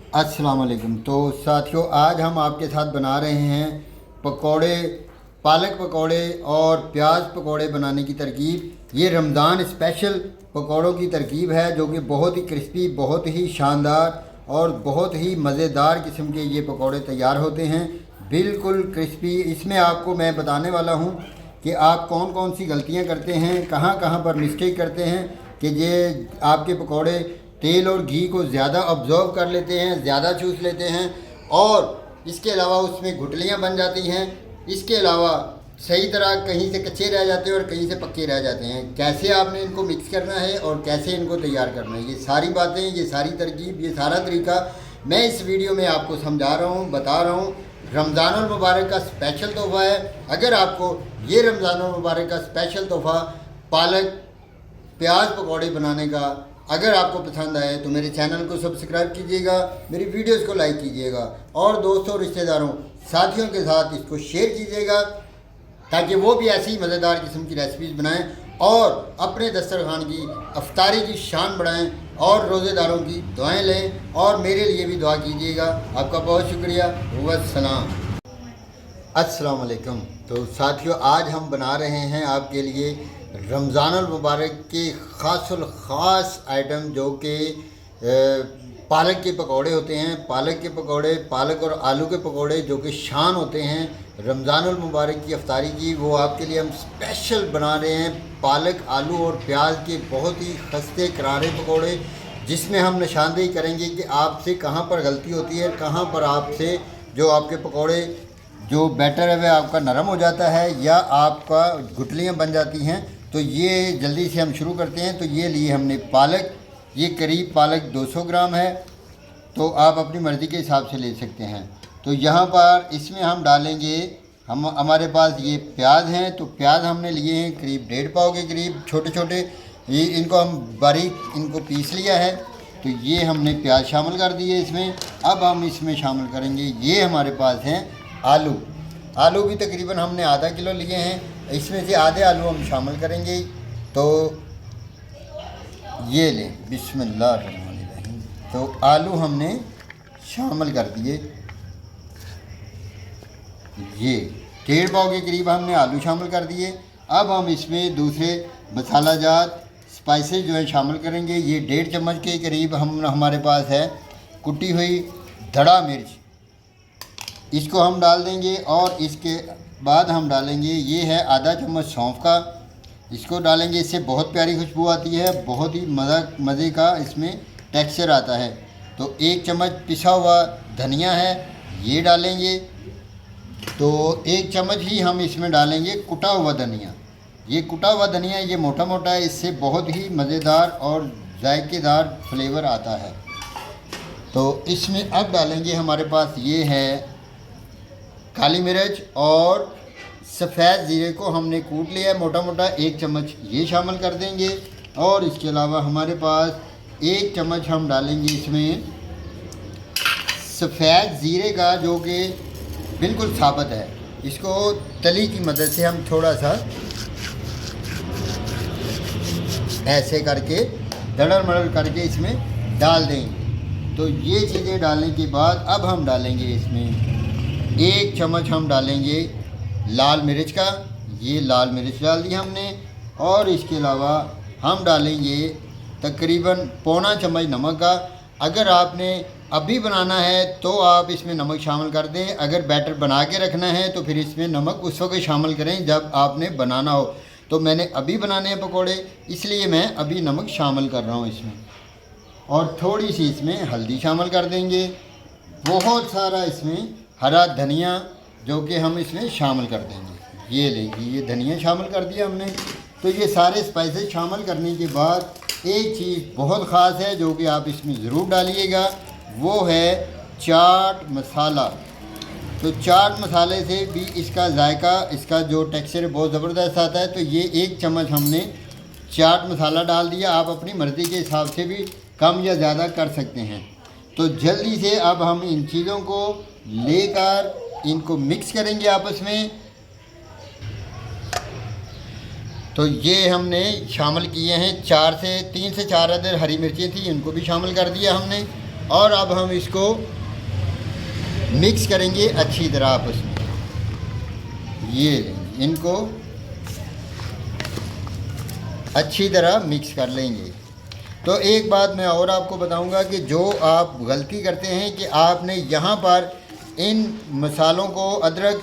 अस्सलाम वालेकुम। तो साथियों, आज हम आपके साथ बना रहे हैं पकोड़े, पालक पकोड़े और प्याज पकोड़े बनाने की तरकीब। ये रमज़ान स्पेशल पकोड़ों की तरकीब है जो कि बहुत ही क्रिस्पी, बहुत ही शानदार और बहुत ही मज़ेदार किस्म के ये पकोड़े तैयार होते हैं, बिल्कुल क्रिस्पी। इसमें आपको मैं बताने वाला हूँ कि आप कौन कौन सी गलतियाँ करते हैं, कहाँ कहाँ पर मिस्टेक करते हैं कि ये आपके पकोड़े तेल और घी को ज़्यादा ऑब्जॉर्व कर लेते हैं, ज़्यादा चूस लेते हैं और इसके अलावा उसमें गुठलियाँ बन जाती हैं। इसके अलावा सही तरह कहीं से कच्चे रह जाते हैं और कहीं से पक्के रह जाते हैं। कैसे आपने इनको मिक्स करना है और कैसे इनको तैयार करना है, ये सारी बातें, ये सारी तरकीब, ये सारा तरीका मैं इस वीडियो में आपको समझा रहा हूँ, बता रहा हूँ। रमज़ानुल मुबारक का स्पेशल तोहफ़ा है। अगर आपको ये रमज़ानुल मुबारक का स्पेशल तोहफ़ा पालक प्याज पकौड़े बनाने का अगर आपको पसंद आए तो मेरे चैनल को सब्सक्राइब कीजिएगा, मेरी वीडियोस को लाइक कीजिएगा और दोस्तों, रिश्तेदारों, साथियों के साथ इसको शेयर कीजिएगा ताकि वो भी ऐसी मज़ेदार किस्म की रेसिपीज़ बनाएं और अपने दस्तरखान की अफ्तारी की शान बढ़ाएं और रोज़ेदारों की दुआएं लें और मेरे लिए भी दुआ कीजिएगा। आपका बहुत शुक्रिया। वस्सलाम। अस्सलाम वालेकुम। तो साथियों, आज हम बना रहे हैं आपके लिए रमज़ानुल मुबारक के ख़ास आइटम जो कि पालक के पकोड़े होते हैं। पालक के पकोड़े, पालक और आलू के पकोड़े जो कि शान होते हैं रमज़ानुल मुबारक की अफ्तारी की, वो आपके लिए हम स्पेशल बना रहे हैं। पालक, आलू और प्याज के बहुत ही खस्ते करारे पकोड़े, जिसमें हम निशानदेही करेंगे कि आपसे कहाँ पर गलती होती है, कहाँ पर आपसे जो आपके पकोड़े जो बैटर है वह आपका नरम हो जाता है या आपका गुठलियाँ बन जाती हैं। तो ये जल्दी से हम शुरू करते हैं। तो ये लिए हमने पालक, ये करीब पालक 200 ग्राम है, तो आप अपनी मर्ज़ी के हिसाब से ले सकते हैं। तो यहाँ पर इसमें हम डालेंगे, हमारे पास ये प्याज हैं, तो प्याज हमने लिए हैं करीब 1.5 पाव के करीब, छोटे छोटे। ये इनको हम बारीक इनको पीस लिया है। तो ये हमने प्याज शामिल कर दिए इसमें। अब हम इसमें शामिल करेंगे, ये हमारे पास हैं आलू। आलू भी तकरीबन हमने आधा किलो लिए हैं, इसमें से आधे आलू हम शामिल करेंगे। तो ये लें, बिस्मिल्लाहिर्रहमानिर्रहीम। तो आलू हमने शामिल कर दिए, ये 1.5 पाव के करीब हमने आलू शामिल कर दिए। अब हम इसमें दूसरे मसाला जात स्पाइसेस जो है शामिल करेंगे। ये 1.5 चम्मच के करीब हमारे पास है कुटी हुई धड़ा मिर्च, इसको हम डाल देंगे। और इसके बाद हम डालेंगे, ये है आधा चम्मच सौंफ का, इसको डालेंगे। इससे बहुत प्यारी खुशबू आती है, बहुत ही मज़े का इसमें टेक्सचर आता है। तो 1 चम्मच पिसा हुआ धनिया है, ये डालेंगे। तो 1 चम्मच ही हम इसमें डालेंगे कुटा हुआ धनिया। ये कुटा हुआ धनिया ये मोटा मोटा है, इससे बहुत ही मज़ेदार और जायकेदार फ्लेवर आता है। तो इसमें अब डालेंगे, हमारे पास ये है काली मिर्च और सफ़ेद ज़ीरे को हमने कूट लिया है मोटा मोटा, 1 चम्मच ये शामिल कर देंगे। और इसके अलावा हमारे पास 1 चम्मच हम डालेंगे इसमें सफ़ेद ज़ीरे का, जो कि बिल्कुल साबुत है। इसको तली की मदद से हम थोड़ा सा ऐसे करके दड़र मड़र करके इसमें डाल देंगे। तो ये चीज़ें डालने के बाद अब हम डालेंगे इसमें 1 चम्मच हम डालेंगे लाल मिर्च का, ये लाल मिर्च डाल दी हमने। और इसके अलावा हम डालेंगे तकरीबन पौना चम्मच नमक का। अगर आपने अभी बनाना है तो आप इसमें नमक शामिल कर दें, अगर बैटर बना के रखना है तो फिर इसमें नमक उस वक्त शामिल करें जब आपने बनाना हो। तो मैंने अभी बनाने हैं पकोड़े, इसलिए मैं अभी नमक शामिल कर रहा हूँ इसमें। और थोड़ी सी इसमें हल्दी शामिल कर देंगे, बहुत सारा इसमें हरा धनिया जो कि हम इसमें शामिल कर देंगे। ये लेंगे, ये धनिया शामिल कर दिया हमने। तो ये सारे स्पाइसेस शामिल करने के बाद एक चीज़ बहुत ख़ास है जो कि आप इसमें ज़रूर डालिएगा, वो है चाट मसाला। तो चाट मसाले से भी इसका जायका, इसका जो टेक्सचर है बहुत ज़बरदस्त आता है। तो ये 1 चम्मच हमने चाट मसाला डाल दिया, आप अपनी मर्ज़ी के हिसाब से भी कम या ज़्यादा कर सकते हैं। तो जल्दी से अब हम इन चीज़ों को लेकर इनको मिक्स करेंगे आपस में। तो ये हमने शामिल किए हैं 3 से 4 अदर हरी मिर्चें थी, इनको भी शामिल कर दिया हमने। और अब हम इसको मिक्स करेंगे अच्छी तरह आपस में। ये लेंगे, इनको अच्छी तरह मिक्स कर लेंगे। तो एक बात मैं और आपको बताऊंगा कि जो आप गलती करते हैं कि आपने यहाँ पर इन मसालों को, अदरक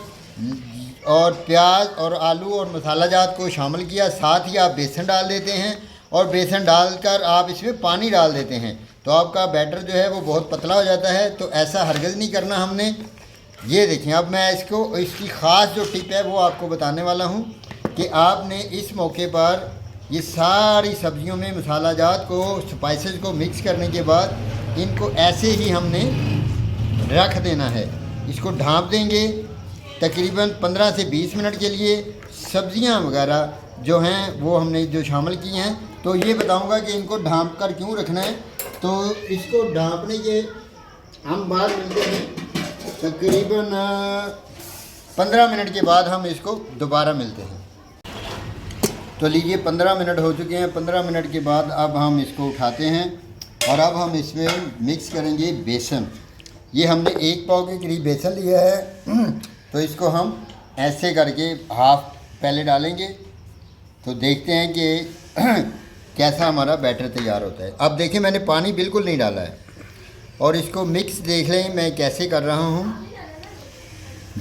और प्याज और आलू और मसाला जात को शामिल किया, साथ ही आप बेसन डाल देते हैं और बेसन डालकर आप इसमें पानी डाल देते हैं, तो आपका बैटर जो है वो बहुत पतला हो जाता है। तो ऐसा हरगिज़ नहीं करना हमने। ये देखें, अब मैं इसकी ख़ास जो टिप है वो आपको बताने वाला हूँ कि आपने इस मौके पर ये सारी सब्जियों में मसाला जात को, स्पाइसेस को मिक्स करने के बाद इनको ऐसे ही हमने रख देना है। इसको ढाँप देंगे तकरीबन 15 से 20 मिनट के लिए। सब्जियां वगैरह जो हैं वो हमने जो शामिल की हैं, तो ये बताऊंगा कि इनको ढाँप कर क्यों रखना है। तो इसको ढाँपने के हम बाद मिलते हैं तकरीबन 15 मिनट के बाद हम इसको दोबारा मिलते हैं। तो लीजिए 15 मिनट हो चुके हैं। 15 मिनट के बाद अब हम इसको उठाते हैं और अब हम इसमें मिक्स करेंगे बेसन। ये हमने 1 पाव के करीब बेसन लिया है। तो इसको हम ऐसे करके हाफ पहले डालेंगे, तो देखते हैं कि कैसा हमारा बैटर तैयार होता है। अब देखिए मैंने पानी बिल्कुल नहीं डाला है और इसको मिक्स देख लें मैं कैसे कर रहा हूँ।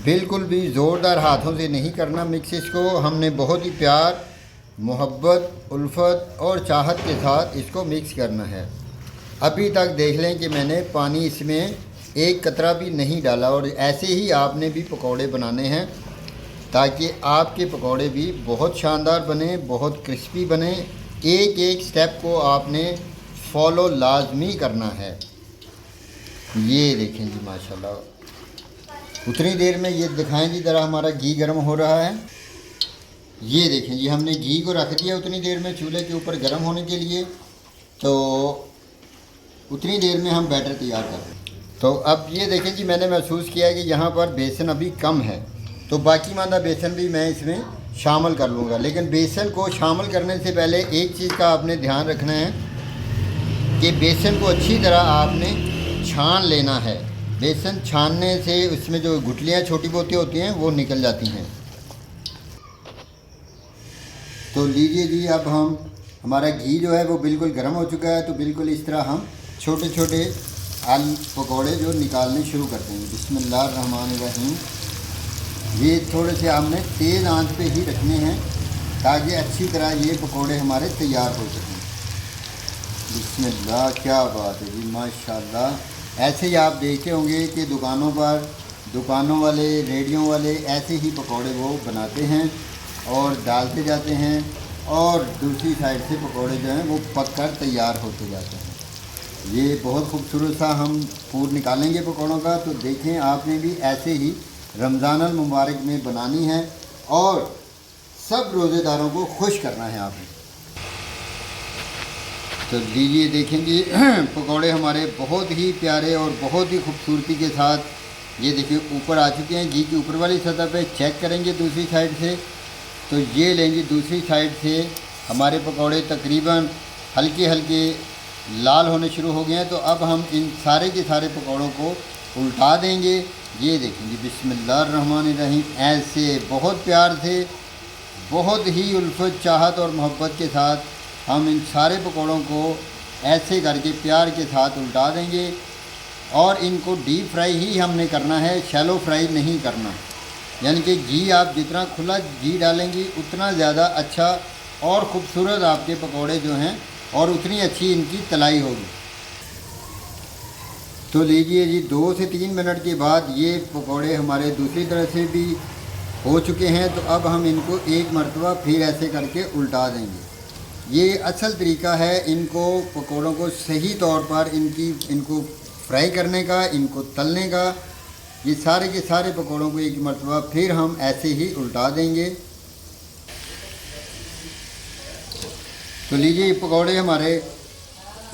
बिल्कुल भी ज़ोरदार हाथों से नहीं करना मिक्स। इसको हमने बहुत ही प्यार, मोहब्बत, उल्फत और चाहत के साथ इसको मिक्स करना है। अभी तक देख लें कि मैंने पानी इसमें एक कतरा भी नहीं डाला। और ऐसे ही आपने भी पकौड़े बनाने हैं ताकि आपके पकौड़े भी बहुत शानदार बने, बहुत क्रिस्पी बने। एक एक स्टेप को आपने फॉलो लाजमी करना है। ये देखें जी माशाल्लाह। उतनी देर में ये दिखाएं जी ज़रा हमारा घी गर्म हो रहा है। ये देखें जी हमने घी को रख दिया उतनी देर में चूल्हे के ऊपर गर्म होने के लिए। तो उतनी देर में हम बैटर तैयार कर रहे हैं। तो अब ये देखें जी मैंने महसूस किया कि यहाँ पर बेसन अभी कम है, तो बाकी मादा बेसन भी मैं इसमें शामिल कर लूँगा। लेकिन बेसन को शामिल करने से पहले एक चीज़ का आपने ध्यान रखना है कि बेसन को अच्छी तरह आपने छान लेना है। बेसन छानने से उसमें जो गुठलियाँ छोटी मोटी होती हैं वो निकल जाती हैं। तो लीजिए जी अब हमारा घी जो है वो बिल्कुल गर्म हो चुका है। तो बिल्कुल इस तरह हम छोटे छोटे आलू पकौड़े जो निकालने शुरू करते हैं। बिस्मिल्लाहिर्रहमानिर्रहीम। ये थोड़े से हमने तेज़ आंच पे ही रखने हैं ताकि अच्छी तरह ये पकौड़े हमारे तैयार हो सकें। बिस्मिल्लाह, क्या बात है जी माशाल्लाह। ऐसे ही आप देखे होंगे कि दुकानों वाले, रेडियों वाले ऐसे ही पकौड़े वो बनाते हैं और डालते जाते हैं और दूसरी साइड से पकौड़े जो हैं वो पक कर तैयार होते जाते हैं। ये बहुत खूबसूरत सा हम पूर निकालेंगे पकौड़ों का। तो देखें आपने भी ऐसे ही रमज़ान अल मुबारक में बनानी है और सब रोज़ेदारों को खुश करना है आपने। तो लीजिए देखेंगे पकौड़े हमारे बहुत ही प्यारे और बहुत ही खूबसूरती के साथ ये देखिए ऊपर आ चुके हैं। घी की ऊपर वाली सतह पे चेक करेंगे दूसरी साइड से। तो ये लेंगे दूसरी साइड से हमारे पकौड़े तकरीबन हल्के हल्के लाल होने शुरू हो गए हैं। तो अब हम इन सारे के सारे पकौड़ों को उल्टा देंगे। ये देखेंगे बिस्मिल्लाहिर्रहमानिर्रहीम। ऐसे बहुत प्यार से, बहुत ही उल्फत, चाहत और मोहब्बत के साथ हम इन सारे पकौड़ों को ऐसे करके प्यार के साथ उल्टा देंगे। और इनको डीप फ्राई ही हमने करना है, शैलो फ्राई नहीं करना। यानी कि घी आप जितना खुला घी डालेंगी उतना ज़्यादा अच्छा और ख़ूबसूरत आपके पकौड़े जो हैं और उतनी अच्छी इनकी तलाई होगी। तो लीजिए जी 2 से 3 मिनट के बाद ये पकौड़े हमारे दूसरी तरह से भी हो चुके हैं। तो अब हम इनको एक मरतबा फिर ऐसे करके उल्टा देंगे। ये असल तरीका है इनको पकौड़ों को सही तौर पर इनको फ्राई करने का, इनको तलने का। ये सारे के सारे पकौड़ों को एक मरतबा फिर हम ऐसे ही उल्टा देंगे। तो लीजिए पकौड़े हमारे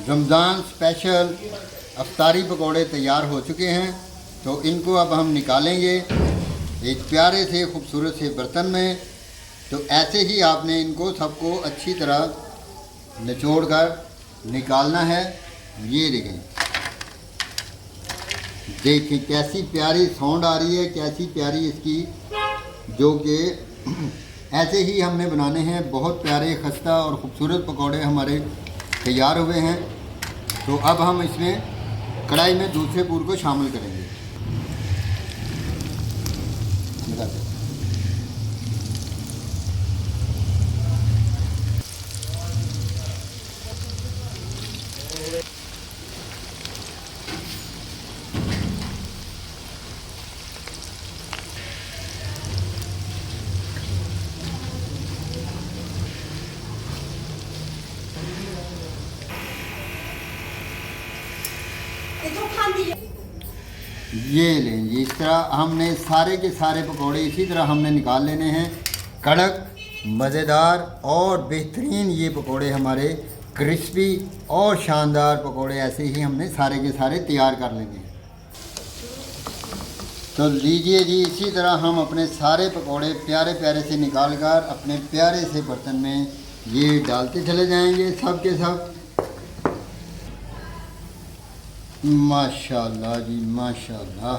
रमज़ान स्पेशल अफ्तारी पकौड़े तैयार हो चुके हैं। तो इनको अब हम निकालेंगे एक प्यारे से खूबसूरत से बर्तन में। तो ऐसे ही आपने इनको सबको अच्छी तरह निचोड़ कर निकालना है। ये देखें देखिए कैसी प्यारी साउंड आ रही है, कैसी प्यारी इसकी, जो कि ऐसे ही हमने बनाने हैं। बहुत प्यारे खस्ता और ख़ूबसूरत पकौड़े हमारे तैयार हुए हैं। तो अब हम इसमें कढ़ाई में दूसरे पूर को शामिल करेंगे। ये लें जी, इस तरह हमने सारे के सारे पकौड़े इसी तरह हमने निकाल लेने हैं। कड़क, मज़ेदार और बेहतरीन ये पकौड़े हमारे क्रिस्पी और शानदार पकौड़े ऐसे ही हमने सारे के सारे तैयार कर लेने हैं। तो लीजिए जी, इसी तरह हम अपने सारे पकौड़े प्यारे प्यारे से निकाल कर अपने प्यारे से बर्तन में ये डालते चले जाएंगे सब के सब। माशाल्लाह जी माशाल्लाह।